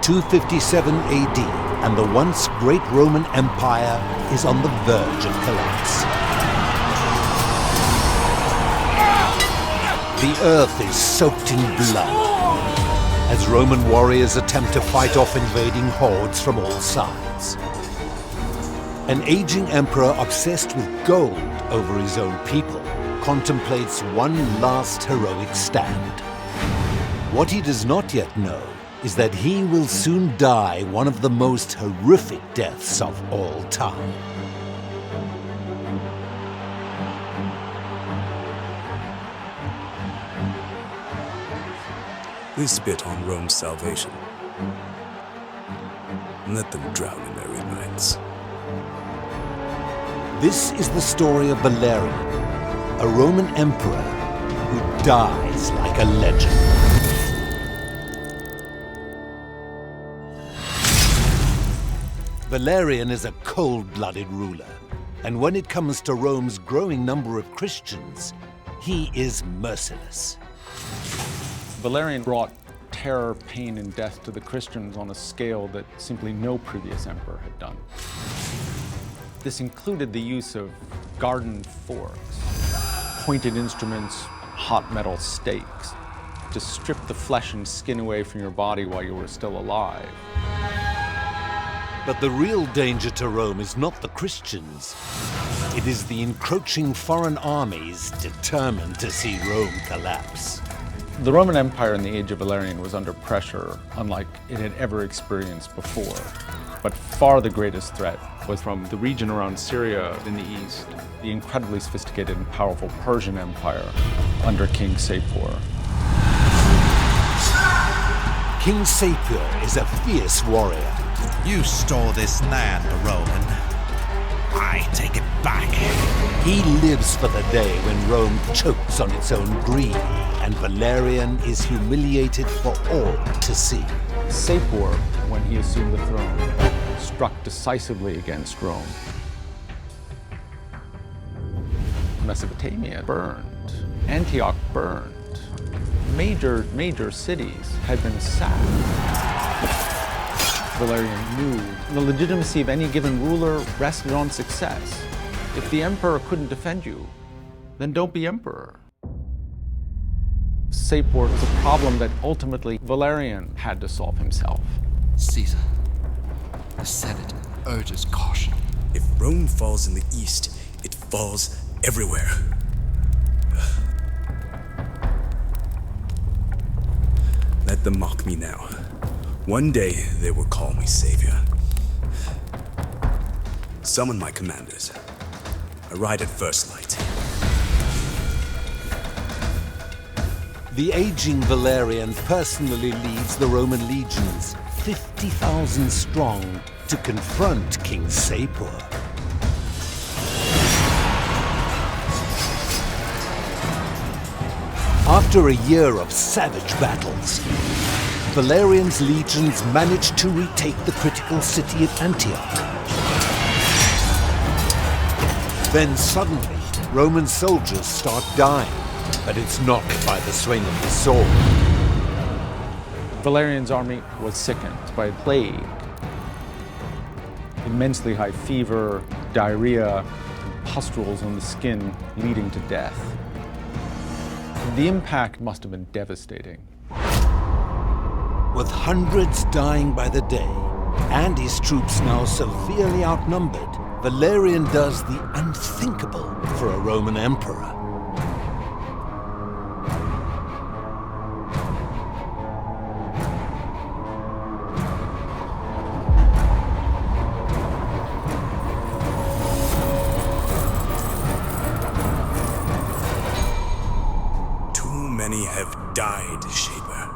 257 AD, and the once great Roman Empire is on the verge of collapse. The earth is soaked in blood as Roman warriors attempt to fight off invading hordes from all sides. An aging emperor obsessed with gold over his own people contemplates one last heroic stand. What he does not yet know is that he will soon die one of the most horrific deaths of all time. They spit on Rome's salvation. Let them drown in their ignorance. This is the story of Valerian, a Roman emperor who dies like a legend. Valerian is a cold-blooded ruler, and when it comes to Rome's growing number of Christians, he is merciless. Valerian brought terror, pain, and death to the Christians on a scale that simply no previous emperor had done. This included the use of garden forks, pointed instruments, hot metal stakes, to strip the flesh and skin away from your body while you were still alive. But the real danger to Rome is not the Christians. It is the encroaching foreign armies determined to see Rome collapse. The Roman Empire in the age of Valerian was under pressure unlike it had ever experienced before. But far the greatest threat was from the region around Syria in the east, the incredibly sophisticated and powerful Persian Empire under King Sapor. King Sapor is a fierce warrior. You stole this land, Roman. I take it back. He lives for the day when Rome chokes on its own greed, and Valerian is humiliated for all to see. Sapor, when he assumed the throne, struck decisively against Rome. Mesopotamia burned. Antioch burned. Major cities had been sacked. Valerian knew the legitimacy of any given ruler rested on success. If the emperor couldn't defend you, then don't be emperor. Sapor was a problem that ultimately Valerian had to solve himself. Caesar, the Senate urges caution. If Rome falls in the east, it falls everywhere. Let them mock me now. One day, they will call me savior. Summon my commanders. I ride at first light. The aging Valerian personally leads the Roman legions, 50,000 strong, to confront King Sapor. After a year of savage battles, Valerian's legions managed to retake the critical city of Antioch. Then suddenly, Roman soldiers start dying, but it's not by the swing of the sword. Valerian's army was sickened by plague. Immensely high fever, diarrhea, and pustules on the skin leading to death. The impact must have been devastating. With hundreds dying by the day, and his troops now severely outnumbered, Valerian does the unthinkable for a Roman emperor. Too many have died, Shaper.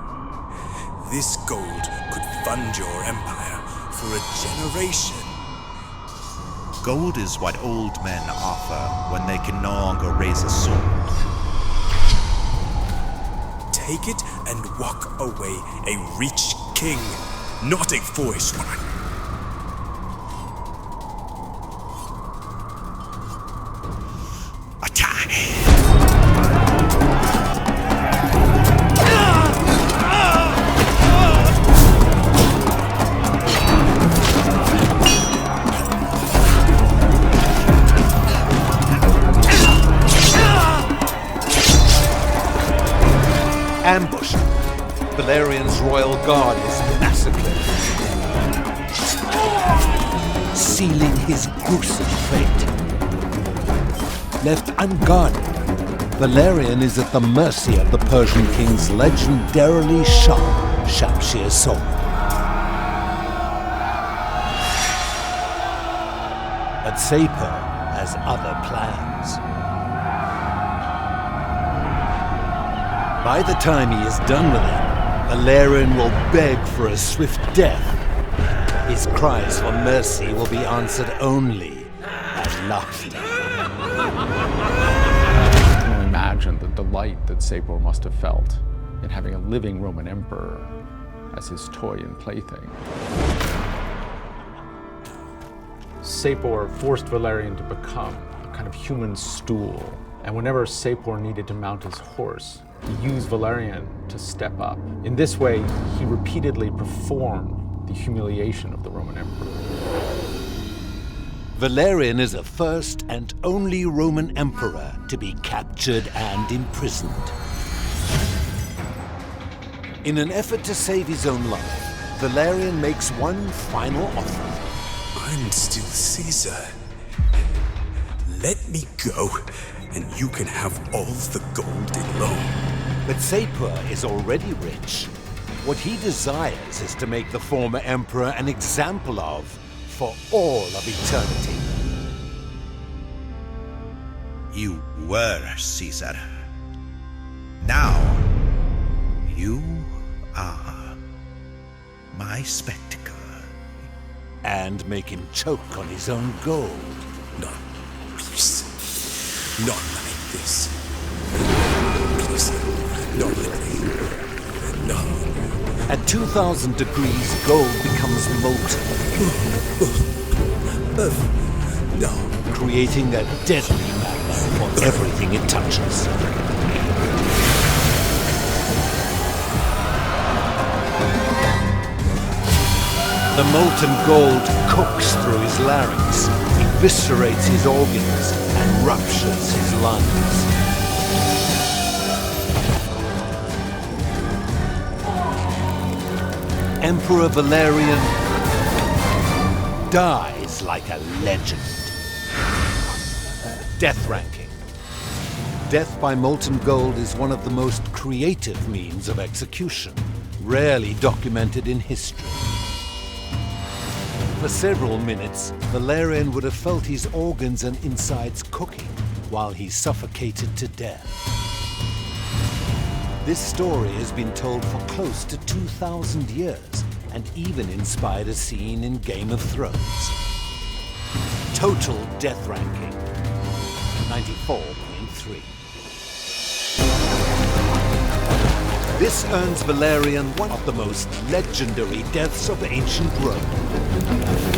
This gold could fund your empire for a generation. Gold is what old men offer when they can no longer raise a sword. Take it and walk away a rich king, not a foolish one. Attack! Valerian's royal guard is massacred, sealing his gruesome fate. Left unguarded, Valerian is at the mercy of the Persian king's legendarily sharp Shamshir sword. But Sapor has other plans. By the time he is done with it, Valerian will beg for a swift death. His cries for mercy will be answered only by laughter. I can only imagine the delight that Sapor must have felt in having a living Roman emperor as his toy and plaything. Sapor forced Valerian to become a kind of human stool, and whenever Sapor needed to mount his horse, he used Valerian to step up. In this way, he repeatedly performed the humiliation of the Roman emperor. Valerian is the first and only Roman emperor to be captured and imprisoned. In an effort to save his own life, Valerian makes one final offer. I'm still Caesar. Let me go, and you can have all the gold in Rome. But Sapor is already rich. What he desires is to make the former emperor an example of for all of eternity. You were Caesar. Now, you are my spectacle. And make him choke on his own gold. No, please. Not like this. Please, don't let me. No. At 2,000 degrees, gold becomes molten, No. creating a deadly magma for everything it touches. The molten gold cooks through his larynx, eviscerates his organs, and ruptures his lungs. Emperor Valerian dies like a legend. Death ranking. Death by molten gold is one of the most creative means of execution, rarely documented in history. For several minutes, Valerian would have felt his organs and insides cooking while he suffocated to death. This story has been told for close to 2,000 years and even inspired a scene in Game of Thrones. Total death ranking, 94.3. This earns Valerian one of the most legendary deaths of ancient Rome.